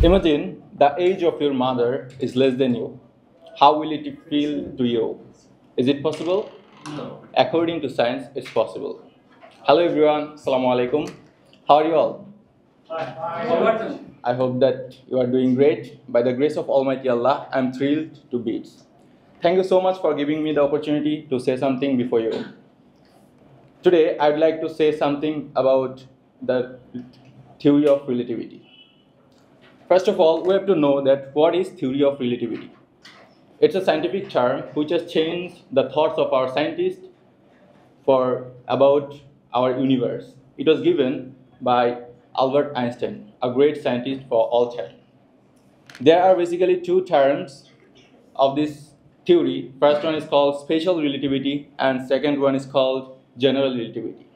Imagine the age of your mother is less than you. How will it feel to you? Is it possible? No. According to science, it's possible. Hello everyone, Assalamu alaikum. How are you all? I hope that you are doing great. By the grace of Almighty Allah, I'm thrilled to bits. Thank you so much for giving me the opportunity to say something before you. Today, I'd like to say something about the theory of relativity. First of all, we have to know that what is theory of relativity? It's a scientific term which has changed the thoughts of our scientists for about our universe. It was given by Albert Einstein, a great scientist for all time. There are basically two terms of this theory. First one is called special relativity and second one is called general relativity.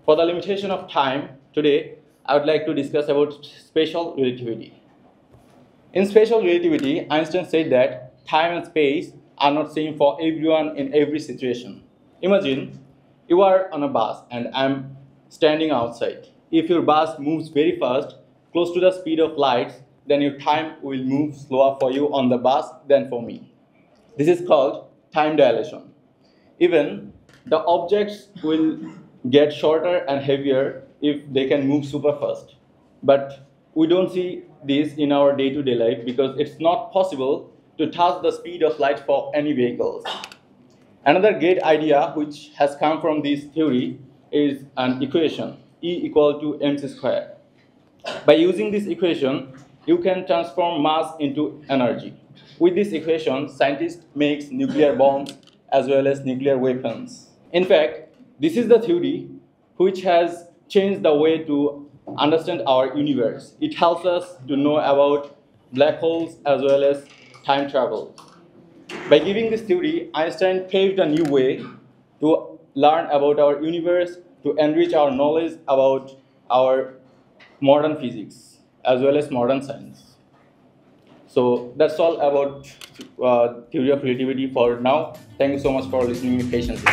For the limitation of time, today I would like to discuss about special relativity. In special relativity, Einstein said that time and space are not same for everyone in every situation. Imagine you are on a bus and I'm standing outside. If your bus moves very fast, close to the speed of light, then your time will move slower for you on the bus than for me. This is called time dilation. Even the objects will get shorter and heavier if they can move super fast. But we don't see this in our day-to-day life because it's not possible to touch the speed of light for any vehicles. Another great idea which has come from this theory is an equation, E equal to mc square. By using this equation, you can transform mass into energy. With this equation, scientists make nuclear bombs as well as nuclear weapons. In fact, this is the theory which has changed the way to understand our universe. It helps us to know about black holes as well as time travel. By giving this theory, Einstein paved a new way to learn about our universe, to enrich our knowledge about our modern physics as well as modern science. So that's all about theory of relativity for now. Thank you so much for listening to me patiently.